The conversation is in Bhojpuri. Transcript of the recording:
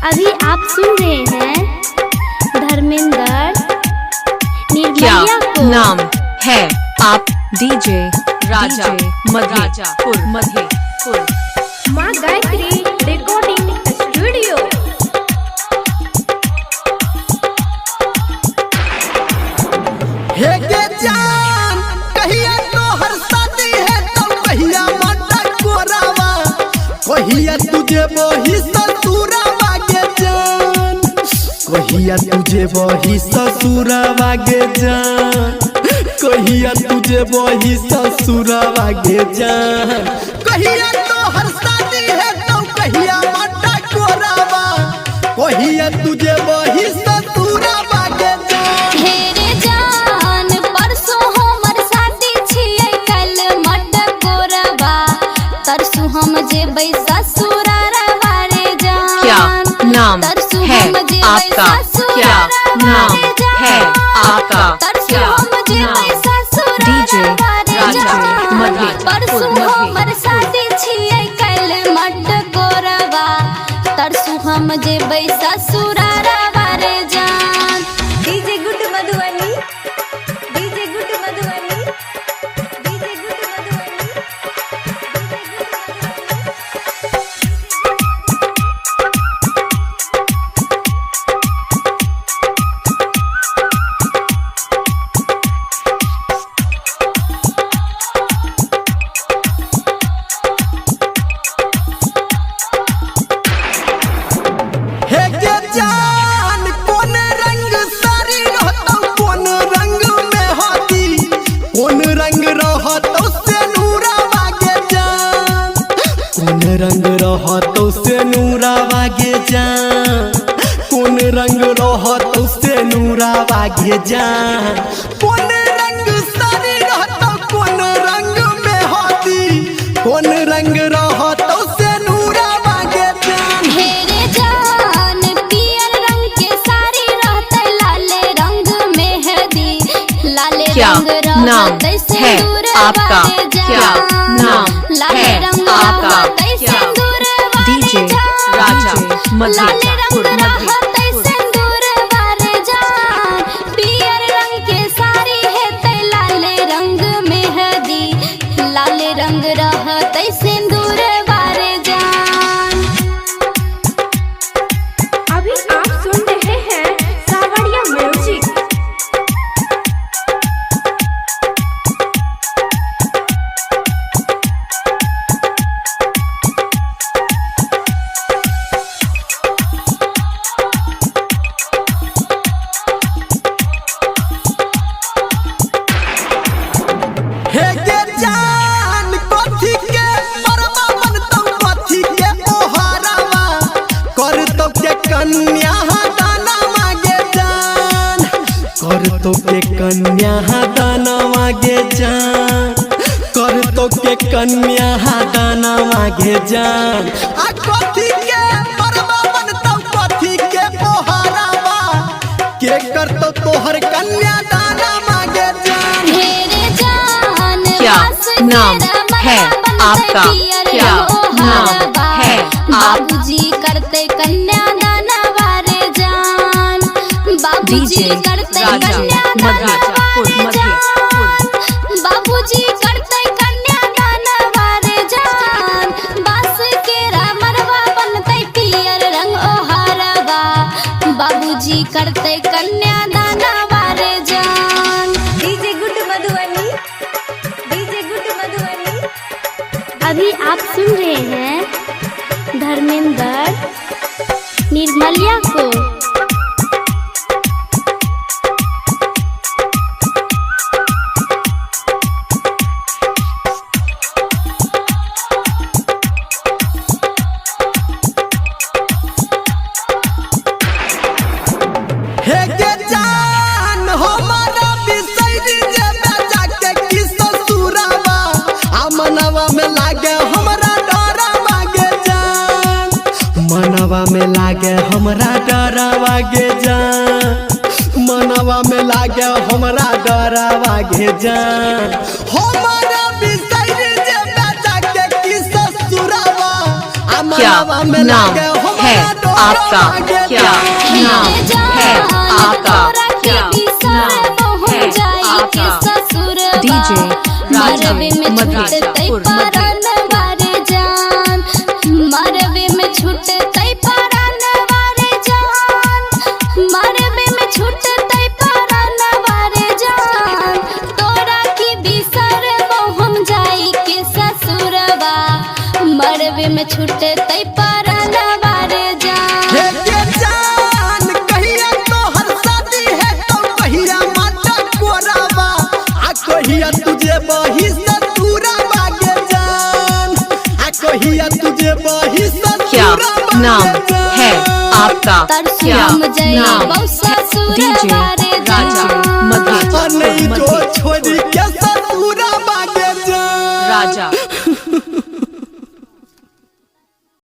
अभी आप सुन रहे हैं धर्मेंद्र निर्मलिया को। नाम है आप डीजे राजा मधेपुर मधेपुर। माँ गायत्री रिकॉर्डिंग स्टूडियो। हे के जान कहिया तो हर शादी है तो कहिया माता कोरावा कहिया तुझे वही ससुरावा गे जान कहिया तुझे वही ससुरावा गे जान कहिया तुझे वही ससुरावा गे जान कहिया तो हर शादी है तो कहिया माता कोरावा कहिया तुझे वही ससुरावा गे जान। हेरे जान परसों हमर शादी छियै कल मट कोरबा तरसू हम जेबै ससुरारवा रे जान। क्या नाम है आपका? क्या नाम है आपका? क्या नाम डीजे राजा मधेपुर परसू हमर शादी छियै कल मट कोरबा तरसू हम जेबै ससुरारवा रे जान। DJ good Madhubani, DJ good Madhubani, DJ good Madhubani. हे के जान कौन रंग सारी रहतो कौन रंग में हाथी कौन रंग रहतो से नूरावा गे जान कौन रंग रहतो से नूरावा गे जान कौन रंग रहतो से नूरावा गे जान कौन रंग सारी रहतो कौन रंग में हाथी कौन रंग रहतो से नूरावा गे जान। हेरे जान पियर रंग के साड़ी रहते लाले रंग मेहंदी लाले क्या रंग नाम रहते है सिंदूर आपका? वाले क्या जान। नाम लाले है रंग आपका? रहते क्या सिंदूर वाले डीजे जान। राजा लाले रंग मधेपुर रहते मधेपुर। सिंदूर वाले जान। पियर रंग के साड़ी है ते लाले रंग मेहंदी लाले रंग रहते सिंदूर वाले जान। अभी आप सुन रहे हैं सावरिया म्यूजिक। हे के जान कथी के मरवा बनतौ कथी के पोहरावा करतौ के कन्या दाना मांगे जान करतौ के कन्या दाना मांगे जान करतौ के कन्या दाना मांगे जान आ कथी के मरवा बनतौ कथी के पोहरावा के करतौ तोहर कन्या दाना मांगे जान। हेरे जान क्या नाम है आपका? क्या नाम है बाबूजी करते कन्यादान वारे जान। बाबूजी डीजे करते राजा कन्यादान मधेपुर वारे मधेपुर। जान। बाबूजी करते कन्यादान वारे जान। बास के मरवा बनते पियर रंग ओहरवा बाबूजी करते कन्यादान वारे जान। DJ good Madhubani, DJ good Madhubani. अभी आप सुन रहे हैं धर्मेंद्र निर्मलिया को। हे के जान हमारा बिसैरी जे बेचा के की ससुरावा आ मनवा में लागे हमरा डरावा गे जान मनवा में लागे हमरा डरावा गे जान मनवा में लागे हमरा डरावा गे जान हमारा बिसैरी जे बेचा के की ससुरावा आ क्या मनवा में नाम लागे है हमरा आपका क्या नाम है? आपका क्या नाम है? आपका डीजे राजा मरवे में मधेपुर छूटतै परान वारे जान मरवे में छूटतै परान वारे जान मरवे में छूटतै परान वारे जान तोरा की बिसर हम जाई के ससुरवा मरवे में छूटतै परान वारे जान हे के जान कहिया तोहर शादी है तो कहिया माता कोरावा आ कहिया तुझे बही ससुरावा के जान आ कहिया तुझे बही क्या ससुरावा नाम है? आपका क्या तरसुम जय नाम बौ है? ससुर डीजे वारे राजा जान नहीं मधेपुर जो छोड़ के